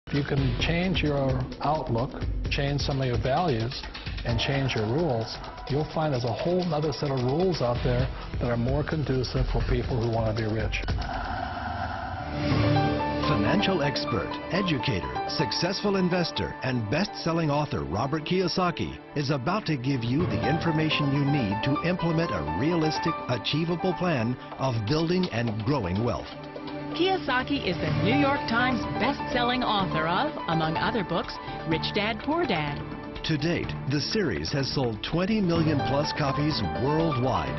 If you can change your outlook, change some of your values, and change your rules, you'll find there's a whole other set of rules out there that are more conducive for people who want to be rich. Financial expert, educator, successful investor, and best-selling author Robert Kiyosaki is about to give you the information you need to implement a realistic, achievable plan of building and growing wealth. Kiyosaki is the New York Times best-selling author of, among other books, Rich Dad, Poor Dad. To date, the series has sold 20 million plus copies worldwide.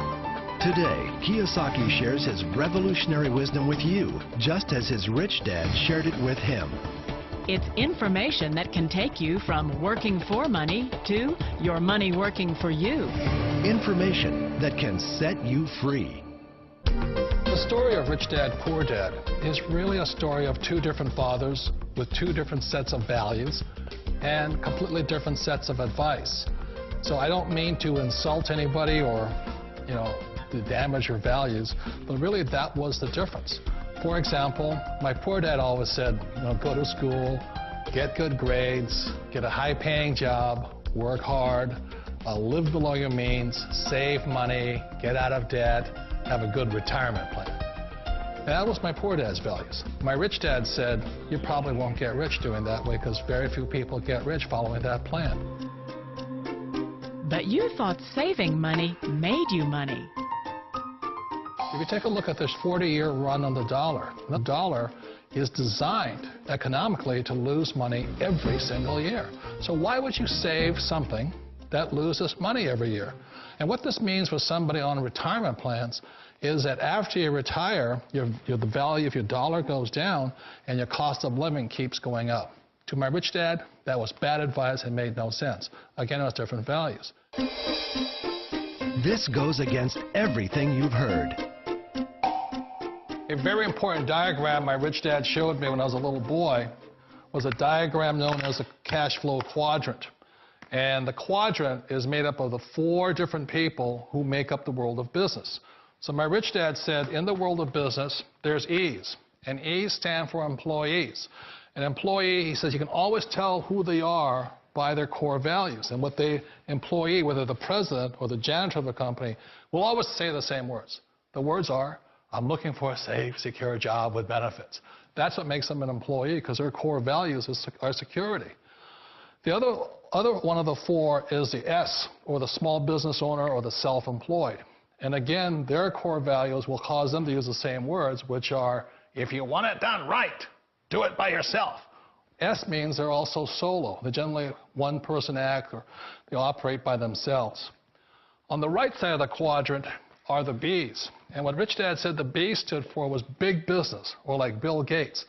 Today, Kiyosaki shares his revolutionary wisdom with you, just as his rich dad shared it with him. It's information that can take you from working for money to your money working for you. Information that can set you free. The story of Rich Dad, Poor Dad is really a story of two different fathers with two different sets of values and completely different sets of advice. So I don't mean to insult anybody or, to damage your values, but really that was the difference. For example, my poor dad always said, go to school, get good grades, get a high-paying job, work hard, live below your means, save money, get out of debt, have a good retirement plan. And that was my poor dad's values. My rich dad said, you probably won't get rich doing that way because very few people get rich following that plan. But you thought saving money made you money. If you take a look at this 40-year run on the dollar is designed economically to lose money every single year. So why would you save something that loses money every year? And what this means for somebody on retirement plans is that after you retire, the value of your dollar goes down and your cost of living keeps going up. To my rich dad, that was bad advice and made no sense. Again, it was different values. This goes against everything you've heard. A very important diagram my rich dad showed me when I was a little boy was a diagram known as a cash flow quadrant. And the quadrant is made up of the 4 different people who make up the world of business. So my rich dad said, in the world of business, there's E's. And E's stand for employees. An employee, he says, you can always tell who they are by their core values. And what the employee, whether the president or the janitor of a company, will always say the same words. The words are, I'm looking for a safe, secure job with benefits. That's what makes them an employee, because their core values are security. The other one of the 4 is the S, or the small business owner or the self-employed. And again, their core values will cause them to use the same words, which are, if you want it done right, do it by yourself. S means they're also solo. They're generally one-person act, or they operate by themselves. On the right side of the quadrant are the B's. And what Rich Dad said the B stood for was big business, or like Bill Gates.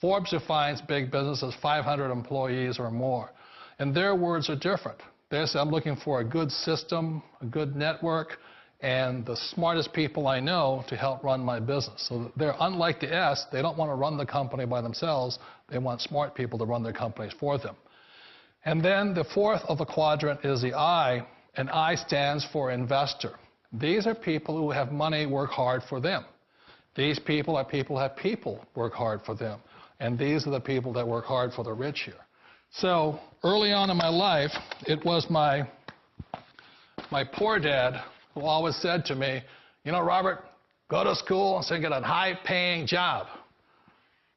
Forbes defines big business as 500 employees or more. And their words are different. They say, I'm looking for a good system, a good network, and the smartest people I know to help run my business. So they're unlike the S. They don't want to run the company by themselves. They want smart people to run their companies for them. And then the 4th of the quadrant is the I, and I stands for investor. These are people who have money work hard for them. These people are people who have people work hard for them. And these are the people that work hard for the rich here. So early on in my life, it was my poor dad who always said to me, Robert, go to school and so get a high-paying job.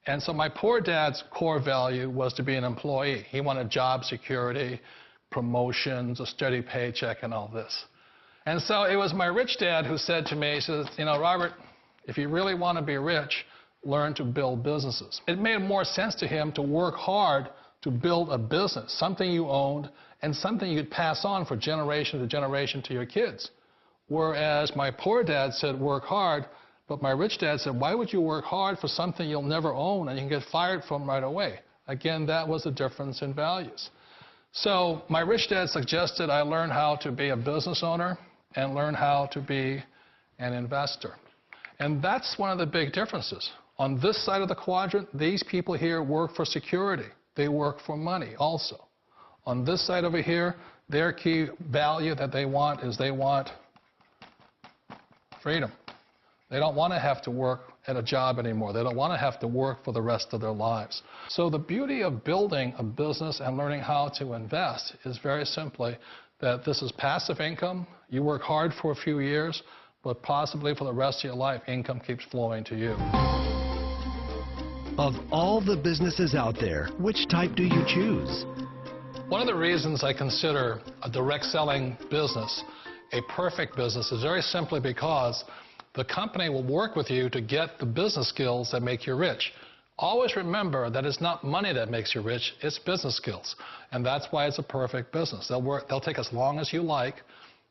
And so my poor dad's core value was to be an employee. He wanted job security, promotions, a steady paycheck, and all this. And so it was my rich dad who said to me, he says, Robert, if you really want to be rich, learn to build businesses. It made more sense to him to work hard to build a business, something you owned and something you could pass on for generation to generation to your kids. Whereas my poor dad said work hard, but my rich dad said, why would you work hard for something you'll never own and you can get fired from right away? Again, that was the difference in values. So my rich dad suggested I learn how to be a business owner and learn how to be an investor. And that's one of the big differences. On this side of the quadrant, these people here work for security. They work for money also. On this side over here, their key value that they want is they want freedom. They don't want to have to work at a job anymore. They don't want to have to work for the rest of their lives. So the beauty of building a business and learning how to invest is very simply that this is passive income. You work hard for a few years, but possibly for the rest of your life, income keeps flowing to you. Of all the businesses out there, which type do you choose? One of the reasons I consider a direct selling business a perfect business is very simply because the company will work with you to get the business skills that make you rich. Always remember that it's not money that makes you rich, it's business skills. And that's why it's a perfect business. They'll take as long as you like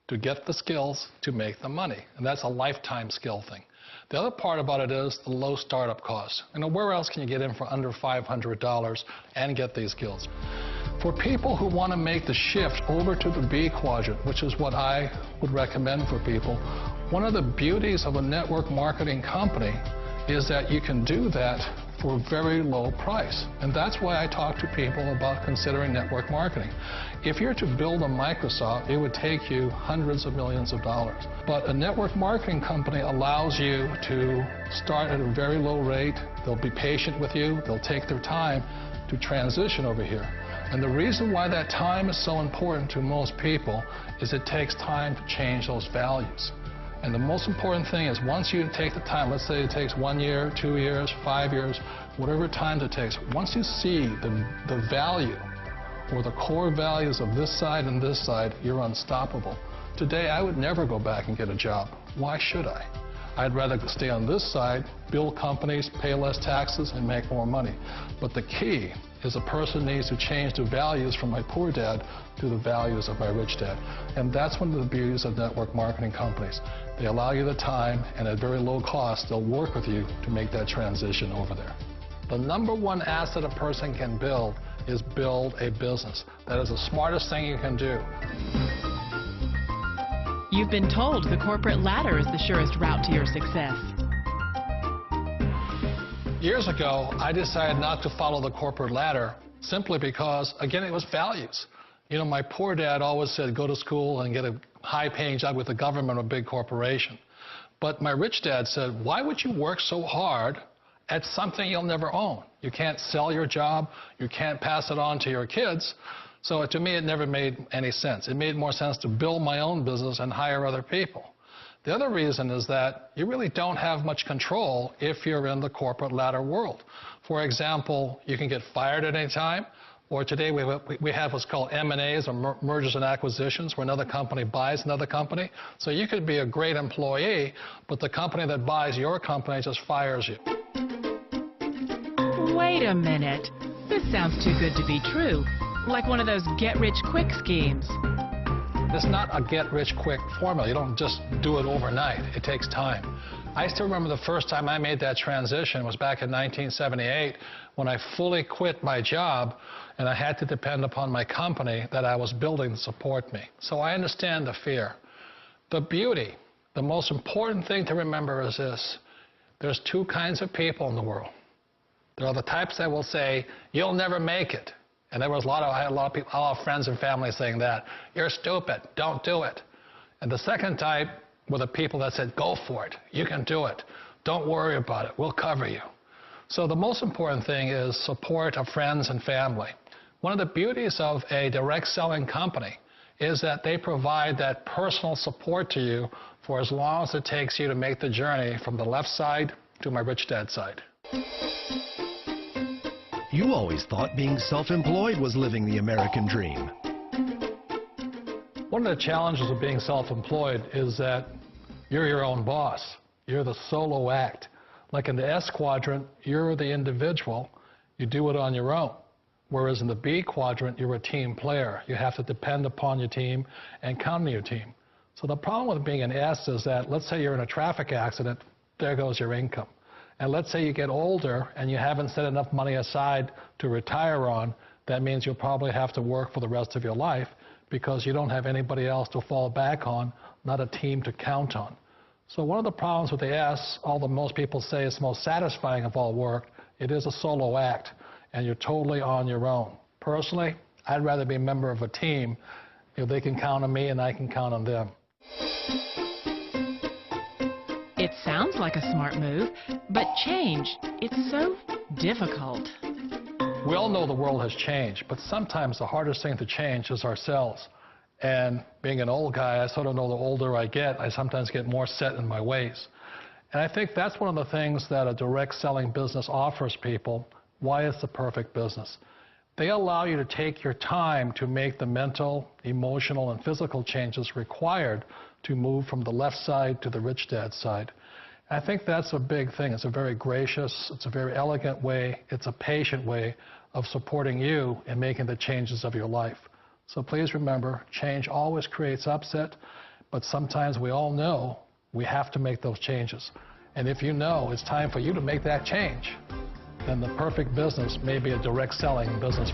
to get the skills to make the money. And that's a lifetime skill thing. The other part about it is the low startup cost. Where else can you get in for under $500 and get these skills? For people who want to make the shift over to the B quadrant, which is what I would recommend for people, one of the beauties of a network marketing company is that you can do that for a very low price. And that's why I talk to people about considering network marketing. If you're to build a Microsoft, it would take you hundreds of millions of dollars. But a network marketing company allows you to start at a very low rate. They'll be patient with you. They'll take their time to transition over here. And the reason why that time is so important to most people is it takes time to change those values. And the most important thing is once you take the time, let's say it takes 1 year, 2 years, 5 years, whatever time it takes, once you see the value or the core values of this side and this side, you're unstoppable. Today, I would never go back and get a job. Why should I? I'd rather stay on this side, build companies, pay less taxes, and make more money. But the key is a person needs to change the values from my poor dad to the values of my rich dad. And that's one of the beauties of network marketing companies. They allow you the time, and at very low cost, they'll work with you to make that transition over there. The number one asset a person can build is build a business. That is the smartest thing you can do. You've been told the corporate ladder is the surest route to your success. Years ago, I decided not to follow the corporate ladder simply because, again, it was values. My poor dad always said, go to school and get a high-paying job with the government or a big corporation. But my rich dad said, why would you work so hard at something you'll never own? You can't sell your job. You can't pass it on to your kids. So to me, it never made any sense. It made more sense to build my own business and hire other people. The other reason is that you really don't have much control if you're in the corporate ladder world. For example, you can get fired at any time, or today we have what's called M&As, or mergers and acquisitions, where another company buys another company. So you could be a great employee, but the company that buys your company just fires you. Wait a minute. This sounds too good to be true. Like one of those get-rich-quick schemes. It's not a get-rich-quick formula. You don't just do it overnight. It takes time. I still remember the first time I made that transition was back in 1978 when I fully quit my job and I had to depend upon my company that I was building to support me. So I understand the fear. The beauty, the most important thing to remember is this. There's two kinds of people in the world. There are the types that will say, you'll never make it. And I had a lot of people, a lot of friends and family saying that. You're stupid. Don't do it. And the second type were the people that said, go for it. You can do it. Don't worry about it. We'll cover you. So the most important thing is support of friends and family. One of the beauties of a direct selling company is that they provide that personal support to you for as long as it takes you to make the journey from the left side to my rich dad side. You always thought being self-employed was living the American dream. One of the challenges of being self-employed is that you're your own boss. You're the solo act. Like in the S quadrant, you're the individual. You do it on your own. Whereas in the B quadrant, you're a team player. You have to depend upon your team and count on your team. So the problem with being an S is that, let's say you're in a traffic accident, there goes your income. And let's say you get older and you haven't set enough money aside to retire on, that means you'll probably have to work for the rest of your life because you don't have anybody else to fall back on, not a team to count on. So one of the problems with the S, although most people say it's the most satisfying of all work, it is a solo act, and you're totally on your own. Personally, I'd rather be a member of a team. They can count on me and I can count on them. It's sounds like a smart move, but change, it's so difficult. We all know the world has changed, but sometimes the hardest thing to change is ourselves. And being an old guy, I sort of know the older I get, I sometimes get more set in my ways. And I think that's one of the things that a direct selling business offers people. Why it's the perfect business. They allow you to take your time to make the mental, emotional, and physical changes required to move from the left side to the rich dad side. I think that's a big thing. It's a very gracious, it's a very elegant way, it's a patient way of supporting you in making the changes of your life. So please remember, change always creates upset, but sometimes we all know we have to make those changes. And if you know it's time for you to make that change, then the perfect business may be a direct selling business.